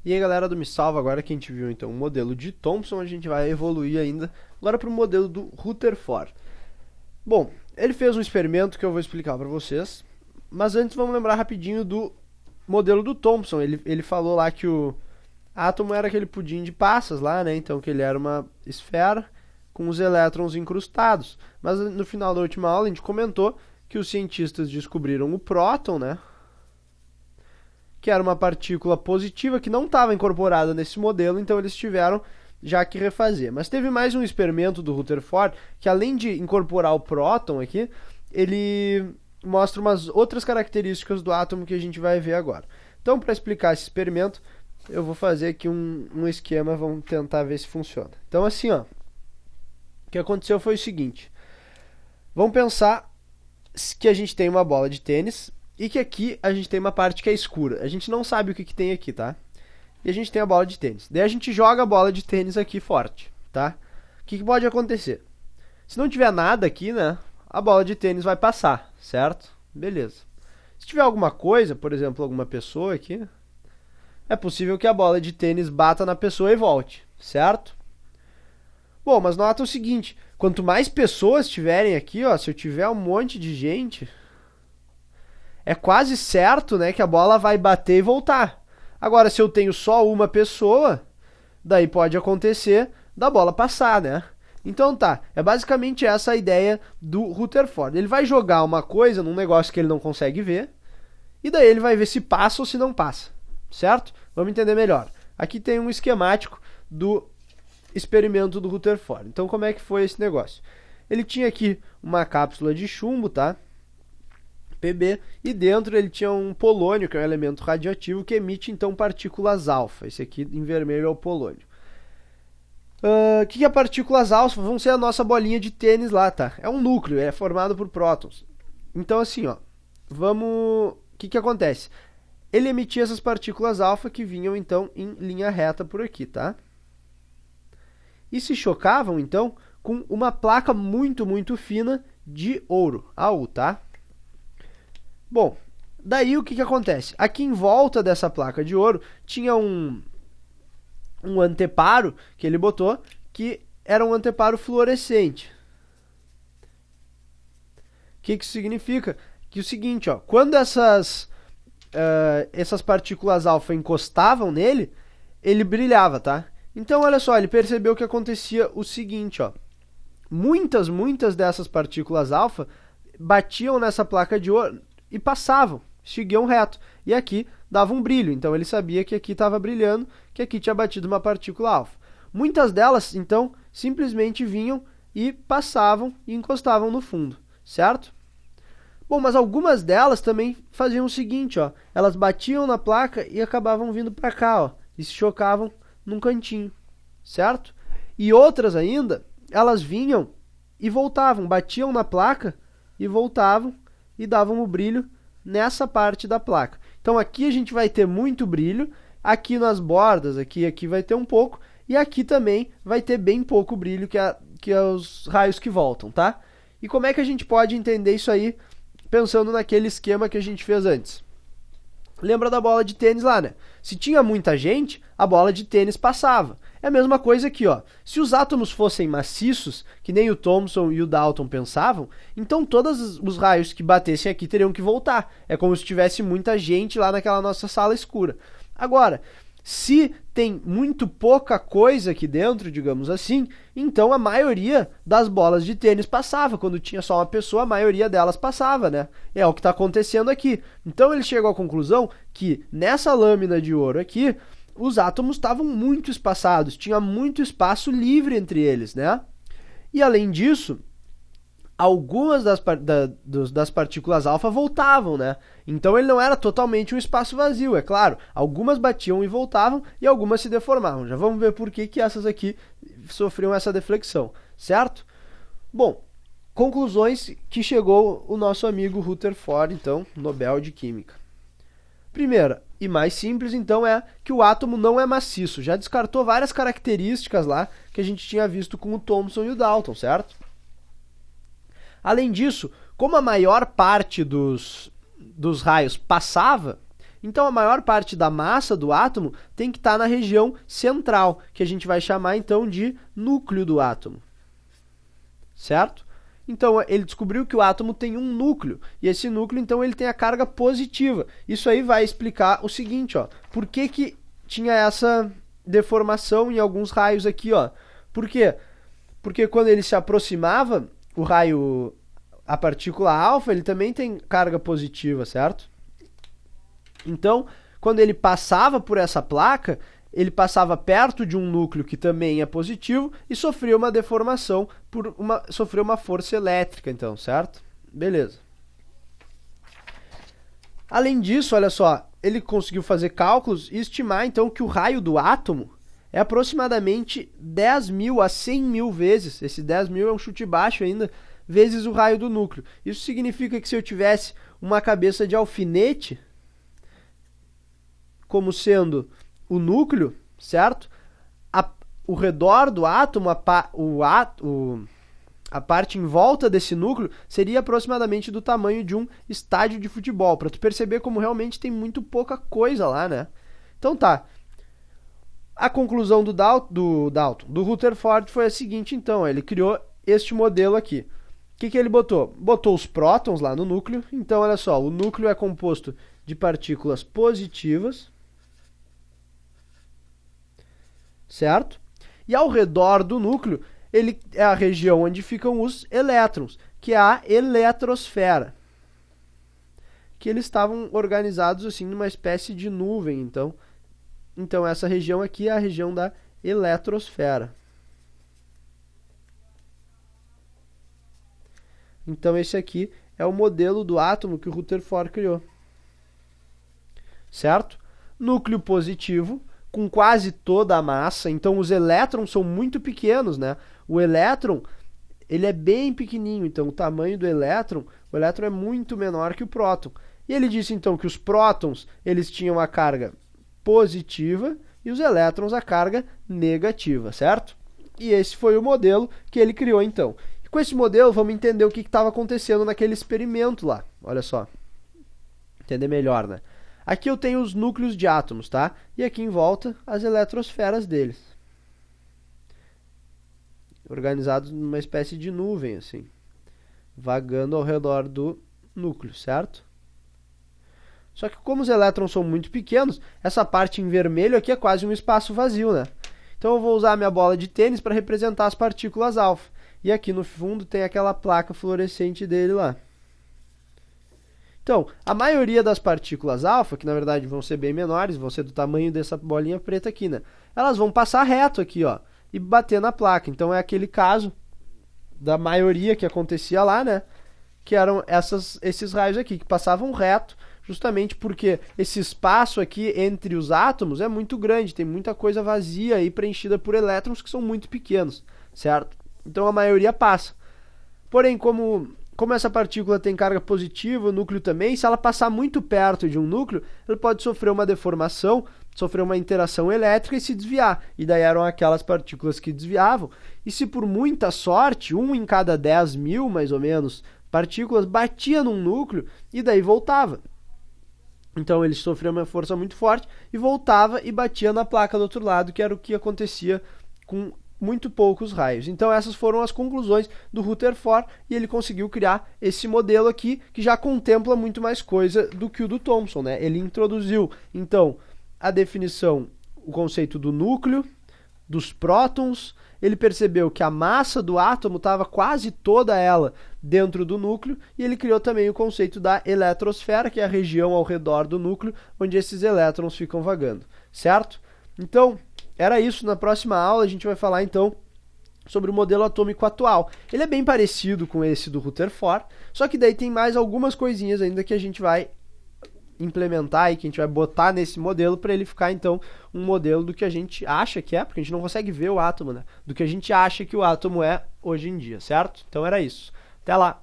E aí galera do Me Salva, agora que a gente viu então o modelo de Thomson, a gente vai evoluir ainda agora para o modelo do Rutherford. Bom, ele fez um experimento que eu vou explicar para vocês, mas antes vamos lembrar rapidinho do modelo do Thomson. Ele falou lá que o átomo era aquele pudim de passas lá, né? Então que ele era uma esfera com os elétrons incrustados. Mas no final da última aula a gente comentou que os cientistas descobriram o próton, né? Que era uma partícula positiva que não estava incorporada nesse modelo, então eles tiveram já que refazer. Mas teve mais um experimento do Rutherford, que além de incorporar o próton aqui, ele mostra umas outras características do átomo que a gente vai ver agora. Então, para explicar esse experimento, eu vou fazer aqui um esquema, vamos tentar ver se funciona. Então, assim, ó, o que aconteceu foi o seguinte. Vamos pensar que a gente tem uma bola de tênis e que aqui a gente tem uma parte que é escura. A gente não sabe o que tem aqui, tá? E a gente tem a bola de tênis. Daí a gente joga a bola de tênis aqui forte, tá? O que pode acontecer? Se não tiver nada aqui, né? A bola de tênis vai passar, certo? Beleza. Se tiver alguma coisa, por exemplo, alguma pessoa aqui, é possível que a bola de tênis bata na pessoa e volte, certo? Bom, mas nota o seguinte, quanto mais pessoas tiverem aqui, ó, se eu tiver um monte de gente, é quase certo, né, que a bola vai bater e voltar. Agora, se eu tenho só uma pessoa, daí pode acontecer da bola passar, né? Então tá, é basicamente essa a ideia do Rutherford. Ele vai jogar uma coisa num negócio que ele não consegue ver, e daí ele vai ver se passa ou se não passa, certo? Vamos entender melhor. Aqui tem um esquemático do experimento do Rutherford. Então como é que foi esse negócio? Ele tinha aqui uma cápsula de chumbo, tá? Pb, e dentro ele tinha um polônio, que é um elemento radioativo que emite então partículas alfa. Esse aqui em vermelho é o polônio. O que é partículas alfa? Vão ser a nossa bolinha de tênis lá, tá? É um núcleo, é formado por prótons. Então assim, ó, vamos... O que acontece? Ele emitia essas partículas alfa que vinham então em linha reta por aqui, tá? E se chocavam então com uma placa muito, muito fina de ouro, AU, tá? Bom, daí o que acontece? Aqui em volta dessa placa de ouro tinha um anteparo que ele botou, que era um anteparo fluorescente. O que isso significa? Que o seguinte, ó, quando essas partículas alfa encostavam nele, ele brilhava, tá? Então, olha só, ele percebeu que acontecia o seguinte, ó. Muitas dessas partículas alfa batiam nessa placa de ouro e passavam, seguiam reto. E aqui dava um brilho, então ele sabia que aqui estava brilhando, que aqui tinha batido uma partícula alfa. Muitas delas, então, simplesmente vinham e passavam e encostavam no fundo, certo? Bom, mas algumas delas também faziam o seguinte, ó. Elas batiam na placa e acabavam vindo para cá, ó, e se chocavam num cantinho, certo? E outras ainda, elas vinham e voltavam, batiam na placa e voltavam e davam o brilho nessa parte da placa. Então aqui a gente vai ter muito brilho, aqui nas bordas, aqui vai ter um pouco, e aqui também vai ter bem pouco brilho, que é os raios que voltam, tá? E como é que a gente pode entender isso aí, pensando naquele esquema que a gente fez antes? Lembra da bola de tênis lá, né? Se tinha muita gente, a bola de tênis passava. É a mesma coisa aqui, ó. Se os átomos fossem maciços, que nem o Thomson e o Dalton pensavam, então todos os raios que batessem aqui teriam que voltar. É como se tivesse muita gente lá naquela nossa sala escura. Agora, se tem muito pouca coisa aqui dentro, digamos assim, então a maioria das bolas de tênis passava. Quando tinha só uma pessoa, a maioria delas passava, né? É o que está acontecendo aqui. Então ele chegou à conclusão que nessa lâmina de ouro aqui, os átomos estavam muito espaçados, tinha muito espaço livre entre eles, né? E além disso, algumas das partículas alfa voltavam, né? Então ele não era totalmente um espaço vazio, é claro. Algumas batiam e voltavam e algumas se deformavam. Já vamos ver por que essas aqui sofriam essa deflexão, certo? Bom, conclusões que chegou o nosso amigo Rutherford, então, Nobel de Química. Primeira, e mais simples, então, é que o átomo não é maciço. Já descartou várias características lá que a gente tinha visto com o Thomson e o Dalton, certo? Além disso, como a maior parte dos raios passava, Então a maior parte da massa do átomo tem que estar na região central, que a gente vai chamar então de núcleo do átomo. Certo? Então ele descobriu que o átomo tem um núcleo, e esse núcleo então ele tem a carga positiva. Isso aí vai explicar o seguinte, ó, por que tinha essa deformação em alguns raios aqui, ó. Por quê? Porque quando ele se aproximava, o raio, a partícula alfa, ele também tem carga positiva, certo? Então, quando ele passava por essa placa, ele passava perto de um núcleo que também é positivo e sofria uma deformação, sofreu uma força elétrica, então, certo? Beleza. Além disso, olha só, ele conseguiu fazer cálculos e estimar, então, que o raio do átomo é aproximadamente 10.000 a 100.000 vezes, esse 10.000 é um chute baixo ainda, vezes o raio do núcleo. Isso significa que se eu tivesse uma cabeça de alfinete, como sendo o núcleo, certo? O redor do átomo, a parte em volta desse núcleo, seria aproximadamente do tamanho de um estádio de futebol, para tu perceber como realmente tem muito pouca coisa lá, né? Então tá. A conclusão do Rutherford foi a seguinte, então, ele criou este modelo aqui. O que ele botou? Botou os prótons lá no núcleo. Então, olha só, o núcleo é composto de partículas positivas, certo? E ao redor do núcleo, ele é a região onde ficam os elétrons, que é a eletrosfera. Que eles estavam organizados assim numa espécie de nuvem, então essa região aqui é a região da eletrosfera. Então esse aqui é o modelo do átomo que o Rutherford criou. Certo? Núcleo positivo, com quase toda a massa, então os elétrons são muito pequenos, né? O elétron, ele é bem pequenininho, então o tamanho do elétron, o elétron é muito menor que o próton. E ele disse então que os prótons, eles tinham a carga positiva e os elétrons a carga negativa, certo? E esse foi o modelo que ele criou então. E com esse modelo, vamos entender o que estava acontecendo naquele experimento lá. Olha só. Entender melhor, né? Aqui eu tenho os núcleos de átomos, tá? E aqui em volta, as eletrosferas deles. Organizados numa espécie de nuvem, assim. Vagando ao redor do núcleo, certo? Só que como os elétrons são muito pequenos, essa parte em vermelho aqui é quase um espaço vazio, né? Então eu vou usar a minha bola de tênis para representar as partículas alfa. E aqui no fundo tem aquela placa fluorescente dele lá. Então, a maioria das partículas alfa, que na verdade vão ser bem menores, vão ser do tamanho dessa bolinha preta aqui, né? Elas vão passar reto aqui, ó, e bater na placa. Então é aquele caso da maioria que acontecia lá, né? Que eram esses raios aqui, que passavam reto, justamente porque esse espaço aqui entre os átomos é muito grande, tem muita coisa vazia aí preenchida por elétrons que são muito pequenos, certo? Então a maioria passa. Porém, como essa partícula tem carga positiva, o núcleo também, se ela passar muito perto de um núcleo, ela pode sofrer uma deformação, sofrer uma interação elétrica e se desviar. E daí eram aquelas partículas que desviavam. E se por muita sorte, 1 em cada 10.000, mais ou menos, partículas batia num núcleo e daí voltava. Então ele sofreu uma força muito forte e voltava e batia na placa do outro lado, que era o que acontecia com muito poucos raios. Então essas foram as conclusões do Rutherford e ele conseguiu criar esse modelo aqui que já contempla muito mais coisa do que o do Thomson, né? Ele introduziu então a definição, o conceito do núcleo, dos prótons, ele percebeu que a massa do átomo estava quase toda ela dentro do núcleo e ele criou também o conceito da eletrosfera, que é a região ao redor do núcleo onde esses elétrons ficam vagando, certo? Então, era isso. Na próxima aula a gente vai falar então sobre o modelo atômico atual. Ele é bem parecido com esse do Rutherford, só que daí tem mais algumas coisinhas ainda que a gente vai implementar e que a gente vai botar nesse modelo para ele ficar então um modelo do que a gente acha que é, porque a gente não consegue ver o átomo, né? Do que a gente acha que o átomo é hoje em dia, certo? Então era isso. Até lá!